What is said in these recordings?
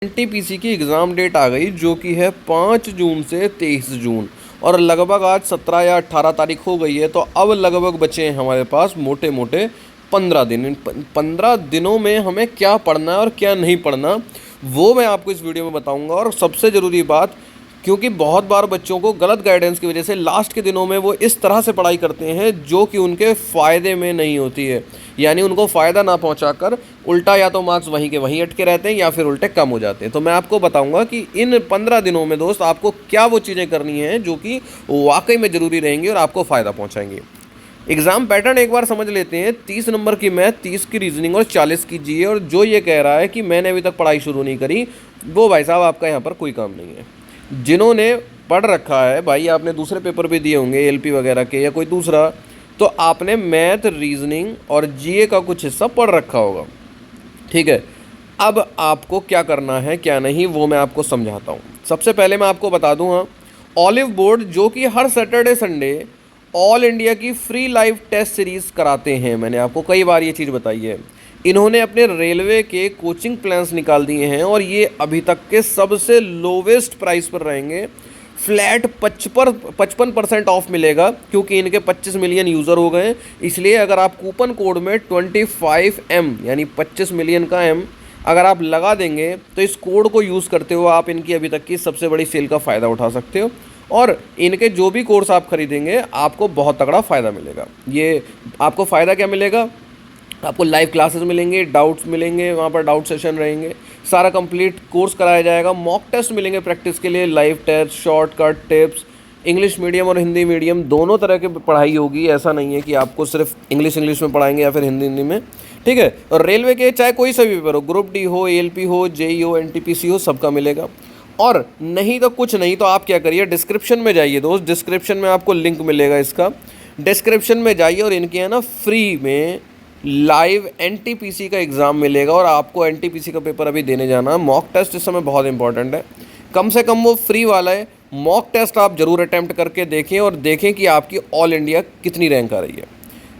NTPC की exam date आ गई जो कि है 5 जून से 23 जून और लगभग आज 17 या 18 तारीख हो गई है। तो अब लगभग बचे हैं हमारे पास मोटे मोटे 15 दिन। इन 15 दिनों में हमें क्या पढ़ना है और क्या नहीं पढ़ना वो मैं आपको इस वीडियो में बताऊंगा। और सबसे ज़रूरी बात, क्योंकि बहुत बार बच्चों को गलत गाइडेंस की वजह से लास्ट के दिनों में वो इस तरह से पढ़ाई करते हैं जो कि उनके फ़ायदे में नहीं होती है, यानी उनको फ़ायदा ना पहुंचाकर उल्टा या तो मार्क्स वहीं के वहीं अटके रहते हैं या फिर उल्टे कम हो जाते हैं। तो मैं आपको बताऊंगा कि इन 15 दिनों में दोस्त आपको क्या वो चीज़ें करनी हैं जो कि वाकई में ज़रूरी रहेंगी और आपको फ़ायदा पहुँचाएंगी। एग्ज़ाम पैटर्न एक बार समझ लेते हैं। 30 नंबर की मैथ, 30 की रीजनिंग और 40 की जीए। और जो ये कह रहा है कि मैंने अभी तक पढ़ाई शुरू नहीं करी, वो भाई साहब आपका यहाँ पर कोई काम नहीं है। जिन्होंने पढ़ रखा है भाई, आपने दूसरे पेपर भी दिए होंगे एलपी वगैरह के या कोई दूसरा, तो आपने मैथ, रीजनिंग और जीए का कुछ हिस्सा पढ़ रखा होगा, ठीक है। अब आपको क्या करना है क्या नहीं वो मैं आपको समझाता हूँ। सबसे पहले मैं आपको बता दूँ, हाँ, ऑलिव बोर्ड जो कि हर सैटरडे संडे ऑल इंडिया की फ्री लाइव टेस्ट सीरीज़ कराते हैं। मैंने आपको कई बार ये चीज़ बताई है। इन्होंने अपने रेलवे के कोचिंग प्लान्स निकाल दिए हैं और ये अभी तक के सबसे लोवेस्ट प्राइस पर रहेंगे। फ्लैट 55% ऑफ मिलेगा क्योंकि इनके 25 मिलियन यूज़र हो गए हैं। इसलिए अगर आप कूपन कोड में 25M यानी 25 मिलियन का M अगर आप लगा देंगे तो इस कोड को यूज़ करते हुए आप इनकी अभी तक की सबसे बड़ी सेल का फ़ायदा उठा सकते हो। और इनके जो भी कोर्स आप खरीदेंगे आपको बहुत तगड़ा फ़ायदा मिलेगा। ये आपको फ़ायदा क्या मिलेगा? आपको लाइव क्लासेस मिलेंगे, डाउट्स मिलेंगे, वहाँ पर डाउट सेशन रहेंगे, सारा कंप्लीट कोर्स कराया जाएगा, मॉक टेस्ट मिलेंगे प्रैक्टिस के लिए, live test, shortcut tips, English medium और हिंदी मीडियम दोनों तरह की पढ़ाई होगी। ऐसा नहीं है कि आपको सिर्फ इंग्लिश में पढ़ाएंगे या फिर हिंदी में, ठीक है। और रेलवे के चाहे कोई सा भी पेपर हो, ग्रुप डी हो, एएलपी हो, जेई हो, एनटीपीसी हो, सबका मिलेगा। और नहीं तो कुछ नहीं तो आप क्या करिए, डिस्क्रिप्शन में जाइए दोस्त, डिस्क्रिप्शन में आपको लिंक मिलेगा इसका, डिस्क्रिप्शन में जाइए और इनके यहाँ ना फ्री में लाइव एनटीपीसी का एग्ज़ाम मिलेगा। और आपको एनटीपीसी का पेपर अभी देने जाना है। मॉक टेस्ट इस समय बहुत इंपॉर्टेंट है, कम से कम वो फ्री वाला है। मॉक टेस्ट आप ज़रूर अटैम्प्ट करके देखें और देखें कि आपकी ऑल इंडिया कितनी रैंक आ रही है,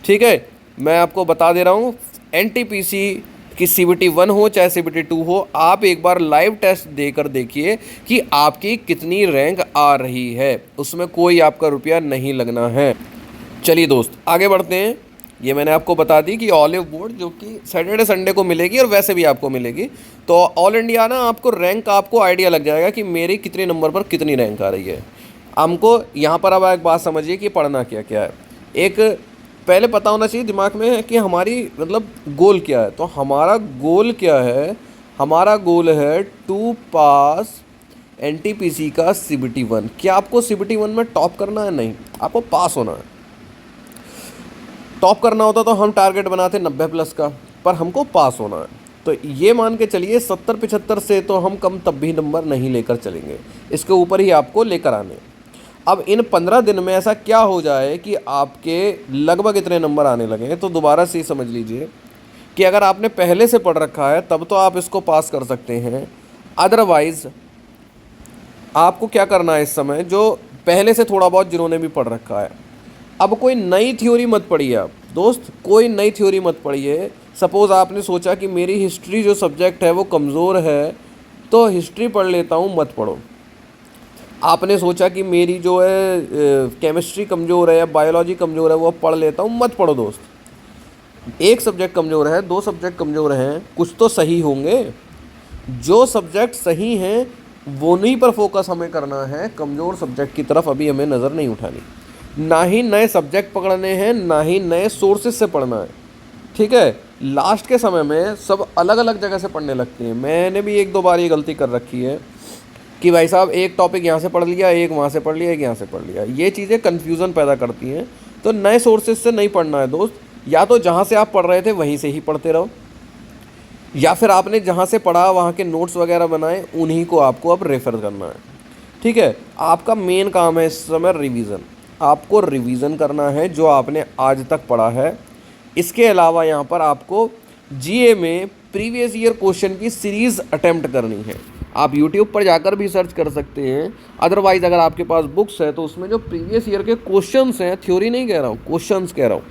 ठीक है। मैं आपको बता दे रहा हूँ, एनटीपीसी कि CBT 1 हो चाहे CBT 2 हो, आप एक बार लाइव टेस्ट देकर देखिए कि आपकी कितनी रैंक आ रही है। उसमें कोई आपका रुपया नहीं लगना है। चलिए दोस्त आगे बढ़ते हैं। ये मैंने आपको बता दी कि ऑलिव बोर्ड जो कि सैटरडे संडे को मिलेगी और वैसे भी आपको मिलेगी। तो ऑल इंडिया ना आपको रैंक, आपको आइडिया लग जाएगा कि मेरी कितने नंबर पर कितनी रैंक आ रही है। हमको यहाँ पर अब एक बात समझिए कि पढ़ना क्या क्या है। एक पहले पता होना चाहिए दिमाग में है कि हमारी मतलब गोल क्या है। तो हमारा गोल क्या है? हमारा गोल है टू पास एनटीपीसी का CBT 1। क्या आपको CBT 1 में टॉप करना है? नहीं, आपको पास होना है। टॉप करना होता तो हम टारगेट बनाते 90+ का, पर हमको पास होना है। तो ये मान के चलिए 70-75 से तो हम कम तब भी नंबर नहीं लेकर चलेंगे, इसके ऊपर ही आपको लेकर आने। अब इन 15 दिन में ऐसा क्या हो जाए कि आपके लगभग इतने नंबर आने लगे। तो दोबारा से समझ लीजिए कि अगर आपने पहले से पढ़ रखा है तब तो आप इसको पास कर सकते हैं। अदरवाइज़ आपको क्या करना है इस समय, जो पहले से थोड़ा बहुत जिन्होंने भी पढ़ रखा है, अब कोई नई थ्योरी मत पढ़िए आप दोस्त, कोई नई थ्योरी मत पढ़िए। सपोज़ आपने सोचा कि मेरी हिस्ट्री जो सब्जेक्ट है वो कमज़ोर है तो हिस्ट्री पढ़ लेता हूँ, मत पढ़ो। आपने सोचा कि मेरी जो है केमिस्ट्री कमज़ोर है या बायोलॉजी कमज़ोर है वो पढ़ लेता हूँ, मत पढ़ो दोस्त। एक सब्जेक्ट कमज़ोर है, 2 सब्जेक्ट कमज़ोर हैं, कुछ तो सही होंगे। जो सब्जेक्ट सही हैं वो नहीं पर फोकस हमें करना है, कमज़ोर सब्जेक्ट की तरफ अभी हमें नज़र नहीं उठानी। ना ही नए सब्जेक्ट पकड़ने हैं, ना ही नए सोर्सेज से पढ़ना है, ठीक है। लास्ट के समय में सब अलग अलग जगह से पढ़ने लगती हैं। मैंने भी 1-2 बार ये गलती कर रखी है कि भाई साहब एक टॉपिक यहाँ से पढ़ लिया, एक वहाँ से पढ़ लिया, एक यहाँ से पढ़ लिया। ये चीज़ें कन्फ्यूज़न पैदा करती हैं। तो नए सोर्सेज से नहीं पढ़ना है दोस्त। या तो जहाँ से आप पढ़ रहे थे वहीं से ही पढ़ते रहो, या फिर आपने जहाँ से पढ़ा वहाँ के नोट्स वगैरह बनाए, उन्हीं को आपको अब रेफ़र करना है, ठीक है। आपका मेन काम है इस समय रिवीज़न। आपको रिवीज़न करना है जो आपने आज तक पढ़ा है। इसके अलावा यहाँ पर आपको जीए में प्रीवियस ईयर क्वेश्चन की सीरीज़ अटेम्प्ट करनी है। आप यूट्यूब पर जाकर भी सर्च कर सकते हैं। अदरवाइज़ अगर आपके पास बुक्स है तो उसमें जो प्रीवियस ईयर के क्वेश्चंस हैं, थ्योरी नहीं कह रहा हूँ, क्वेश्चंस कह रहा हूँ,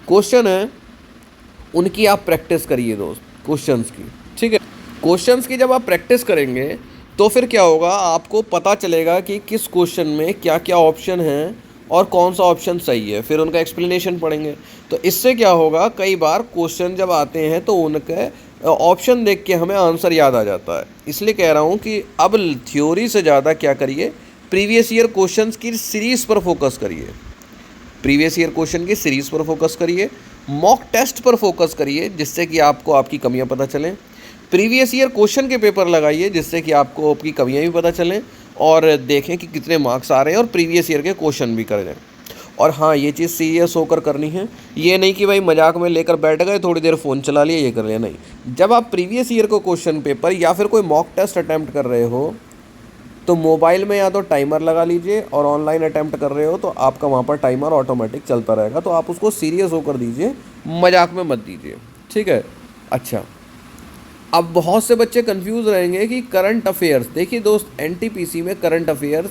क्वेश्चन है उनकी आप प्रैक्टिस करिए दोस्त, क्वेश्चंस की, ठीक है। क्वेश्चंस की जब आप प्रैक्टिस करेंगे तो फिर क्या होगा, आपको पता चलेगा कि किस क्वेश्चन में क्या क्या ऑप्शन हैं और कौन सा ऑप्शन सही है, फिर उनका एक्सप्लेनेशन पढ़ेंगे। तो इससे क्या होगा, कई बार क्वेश्चन जब आते हैं तो उनके ऑप्शन देख के हमें आंसर याद आ जाता है। इसलिए कह रहा हूँ कि अब थ्योरी से ज़्यादा क्या करिए, प्रीवियस ईयर क्वेश्चंस की सीरीज़ पर फोकस करिए। प्रीवियस ईयर क्वेश्चन की सीरीज़ पर फोकस करिए, मॉक टेस्ट पर फोकस करिए जिससे कि आपको आपकी कमियां पता चलें। प्रीवियस ईयर क्वेश्चन के पेपर लगाइए जिससे कि आपको आपकी कमियां भी पता चलें और देखें कि कितने मार्क्स आ रहे हैं और प्रीवियस ईयर के क्वेश्चन भी कर दें। और हाँ, ये चीज़ सीरियस होकर करनी है, ये नहीं कि भाई मजाक में लेकर बैठ गए, थोड़ी देर फ़ोन चला लिया, ये कर लिया, नहीं। जब आप प्रीवियस ईयर को क्वेश्चन पेपर या फिर कोई मॉक टेस्ट अटैम्प्ट कर रहे हो तो मोबाइल में या तो टाइमर लगा लीजिए, और ऑनलाइन अटैम्प्ट कर रहे हो तो आपका वहाँ पर टाइमर ऑटोमेटिक चलता रहेगा। तो आप उसको सीरियस होकर दीजिए, मजाक में मत दीजिए, ठीक है। अच्छा, अब बहुत से बच्चे कंफ्यूज रहेंगे कि करंट अफेयर्स, देखिए दोस्त, एनटीपीसी में करंट अफेयर्स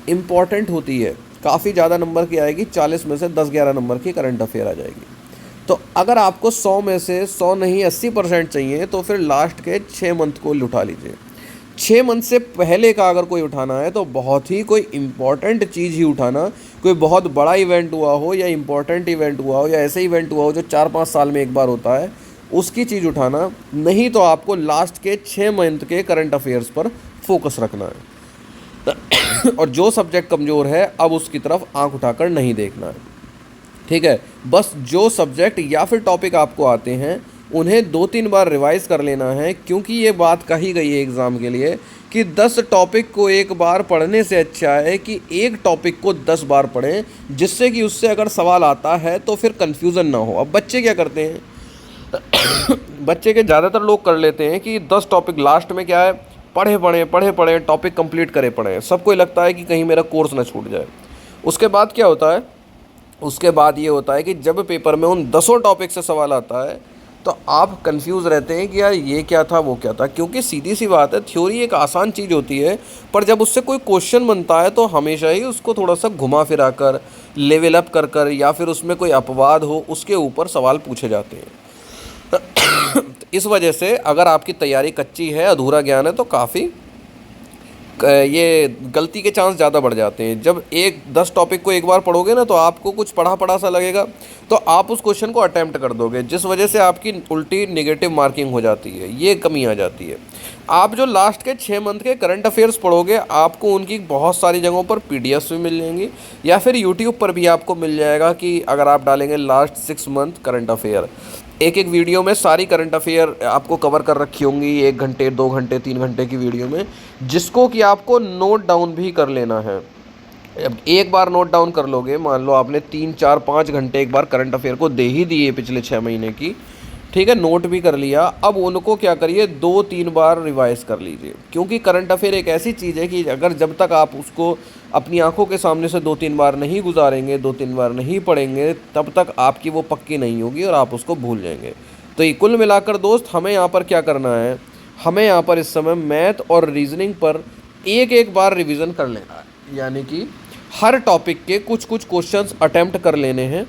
इम्पॉर्टेंट होती है, काफ़ी ज़्यादा नंबर की आएगी, 40 में से 10-11 नंबर की करंट अफेयर आ जाएगी। तो अगर आपको 100 में से 100 नहीं 80% चाहिए तो फिर लास्ट के 6 मंथ को उठा लीजिए। 6 मंथ से पहले का अगर कोई उठाना है तो बहुत ही कोई इम्पॉर्टेंट चीज़ ही उठाना, कोई बहुत बड़ा इवेंट हुआ हो या इम्पॉर्टेंट इवेंट हुआ हो या ऐसे इवेंट हुआ हो जो 4-5 साल में एक बार होता है, उसकी चीज़ उठाना। नहीं तो आपको लास्ट के 6 मंथ के करंट अफेयर्स पर फोकस रखना है। और जो सब्जेक्ट कमज़ोर है अब उसकी तरफ आंख उठाकर नहीं देखना है, ठीक है। बस जो सब्जेक्ट या फिर टॉपिक आपको आते हैं उन्हें 2-3 बार रिवाइज़ कर लेना है, क्योंकि ये बात कही गई है एग्ज़ाम के लिए कि 10 टॉपिक को एक बार पढ़ने से अच्छा है कि एक टॉपिक को 10 बार पढ़ें, जिससे कि उससे अगर सवाल आता है तो फिर कन्फ्यूज़न ना हो। अब बच्चे क्या करते हैं, बच्चे के ज़्यादातर लोग कर लेते हैं कि 10 टॉपिक लास्ट में क्या है, पढ़े टॉपिक कंप्लीट करे पढ़ें। सबको लगता है कि कहीं मेरा कोर्स ना छूट जाए। उसके बाद क्या होता है, उसके बाद ये होता है कि जब पेपर में उन 10 टॉपिक से सवाल आता है तो आप कंफ्यूज रहते हैं कि यार ये क्या था वो क्या था, क्योंकि सीधी सी बात है, थ्योरी एक आसान चीज़ होती है, पर जब उससे कोई क्वेश्चन बनता है तो हमेशा ही उसको थोड़ा सा घुमा फिरा कर, लेवल अप कर कर, या फिर उसमें कोई अपवाद हो उसके ऊपर सवाल पूछे जाते हैं। इस वजह से अगर आपकी तैयारी कच्ची है, अधूरा ज्ञान है, तो काफ़ी ये गलती के चांस ज़्यादा बढ़ जाते हैं। जब 10 टॉपिक को एक बार पढ़ोगे ना तो आपको कुछ पढ़ा पढ़ा सा लगेगा, तो आप उस क्वेश्चन को अटैम्प्ट कर दोगे, जिस वजह से आपकी उल्टी नेगेटिव मार्किंग हो जाती है, ये कमी आ जाती है। आप जो लास्ट के 6 मंथ के करंट अफेयर्स पढ़ोगे, आपको उनकी बहुत सारी जगहों पर पीडीएफ्स भी मिल जाएंगी, या फिर यूट्यूब पर भी आपको मिल जाएगा कि अगर आप डालेंगे लास्ट 6 मंथ करंट अफेयर, एक एक वीडियो में सारी करंट अफेयर आपको कवर कर रखी होंगी, 1 घंटे 2 घंटे 3 घंटे की वीडियो में, जिसको कि आपको नोट डाउन भी कर लेना है। अब एक बार नोट डाउन कर लोगे, मान लो आपने 3-4-5 घंटे एक बार करंट अफेयर को दे ही दिए पिछले 6 महीने की, ठीक है, नोट भी कर लिया, अब उनको क्या करिए, 2-3 बार रिवाइज कर लीजिए। क्योंकि करंट अफेयर एक ऐसी चीज़ है कि अगर जब तक आप उसको अपनी आंखों के सामने से 2-3 बार नहीं गुजारेंगे, 2-3 बार नहीं पढ़ेंगे, तब तक आपकी वो पक्की नहीं होगी और आप उसको भूल जाएंगे। तो ये कुल मिलाकर दोस्त, हमें यहाँ पर क्या करना है, हमें यहाँ पर इस समय मैथ और रीजनिंग पर एक बार रिवीजन कर लेना है, यानी कि हर टॉपिक के कुछ कुछ क्वेश्चंस अटेम्प्ट कर लेने हैं।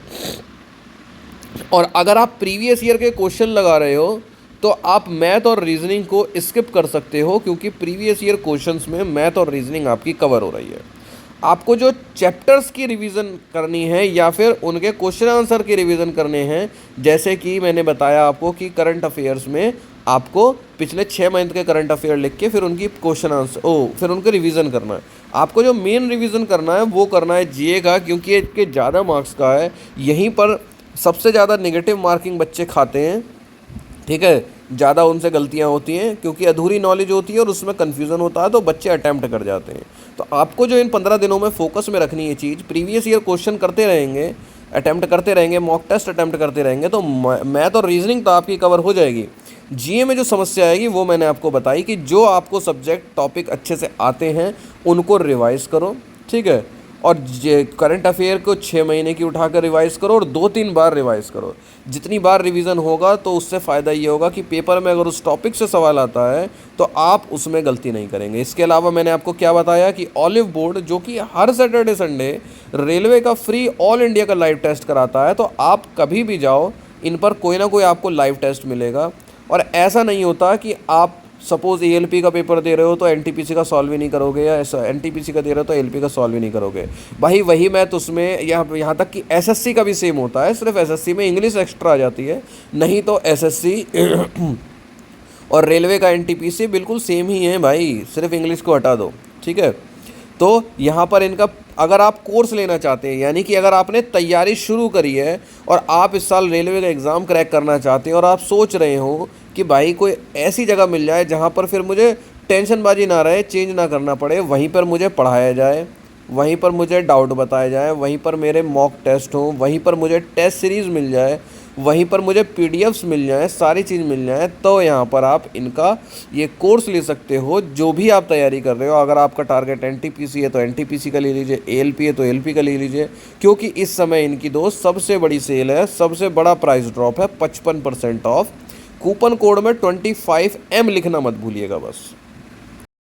और अगर आप प्रीवियस ईयर के क्वेश्चन लगा रहे हो तो आप मैथ और रीजनिंग को स्किप कर सकते हो, क्योंकि प्रीवियस ईयर क्वेश्चंस में मैथ और रीजनिंग आपकी कवर हो रही है। आपको जो चैप्टर्स की रिवीजन करनी है या फिर उनके क्वेश्चन आंसर की रिवीजन करने हैं, जैसे कि मैंने बताया आपको कि करंट अफेयर्स में आपको पिछले 6 मंथ के करंट अफेयर लिख के फिर उनकी क्वेश्चन आंसर फिर उनके रिवीजन करना है। आपको जो मेन रिवीजन करना है वो करना है जीए का, क्योंकि इसके ज़्यादा मार्क्स का है, यहीं पर सबसे ज़्यादा नेगेटिव मार्किंग बच्चे खाते हैं, ठीक है, ज़्यादा उनसे गलतियां होती हैं, क्योंकि अधूरी नॉलेज होती है और उसमें कन्फ्यूज़न होता है, तो बच्चे अटैम्प्ट कर जाते हैं। तो आपको जो इन 15 दिनों में फोकस में रखनी है चीज़, प्रीवियस ईयर क्वेश्चन करते रहेंगे, अटैम्प्ट करते रहेंगे, मॉक टेस्ट अटैम्प्ट करते रहेंगे, तो मैथ और रीजनिंग तो आपकी कवर हो जाएगी। जीए में जो समस्या आएगी वो मैंने आपको बताई कि जो आपको सब्जेक्ट टॉपिक अच्छे से आते हैं उनको रिवाइज़ करो, ठीक है, और करंट अफेयर को 6 महीने की उठाकर रिवाइज़ करो और 2-3 बार रिवाइज़ करो। जितनी बार रिवीजन होगा तो उससे फ़ायदा ये होगा कि पेपर में अगर उस टॉपिक से सवाल आता है तो आप उसमें गलती नहीं करेंगे। इसके अलावा मैंने आपको क्या बताया कि ऑलिव बोर्ड, जो कि हर सैटरडे संडे रेलवे का फ्री ऑल इंडिया का लाइव टेस्ट कराता है, तो आप कभी भी जाओ, इन पर कोई ना कोई आपको लाइव टेस्ट मिलेगा। और ऐसा नहीं होता कि आप सपोज एएलपी का पेपर दे रहे हो तो एनटीपीसी का सॉल्व ही नहीं करोगे, या ऐसा एनटीपीसी का दे रहे हो तो एलपी का सॉल्व ही नहीं करोगे। भाई वही मैथ उसमें, यहाँ तक कि एसएससी का भी सेम होता है, सिर्फ एसएससी में इंग्लिश एक्स्ट्रा आ जाती है, नहीं तो एसएससी और रेलवे का एनटीपीसी बिल्कुल सेम ही है भाई, सिर्फ इंग्लिश को हटा दो, ठीक है। तो यहाँ पर इनका, अगर आप कोर्स लेना चाहते हैं, यानी कि अगर आपने तैयारी शुरू करी है और आप इस साल रेलवे का एग्ज़ाम क्रैक करना चाहते हैं और आप सोच रहे हो कि भाई कोई ऐसी जगह मिल जाए जहाँ पर फिर मुझे टेंशनबाजी ना रहे, चेंज ना करना पड़े, वहीं पर मुझे पढ़ाया जाए, वहीं पर मुझे डाउट बताया जाए, वहीं पर मेरे मॉक टेस्ट हों, वहीं पर मुझे टेस्ट सीरीज़ मिल जाए, वहीं पर मुझे पीडीएफ्स मिल जाएँ, सारी चीज़ मिल जाए, तो यहाँ पर आप इनका ये कोर्स ले सकते हो, जो भी आप तैयारी कर रहे हो। अगर आपका टारगेट एनटीपीसी है तो एनटीपीसी का ले लीजिए, एएलपी है तो एएलपी का ले लीजिए, क्योंकि इस समय इनकी दोस्त सबसे बड़ी सेल है, सबसे बड़ा प्राइस ड्रॉप है, 55% ऑफ। कूपन कोड में 25M लिखना मत भूलिएगा बस।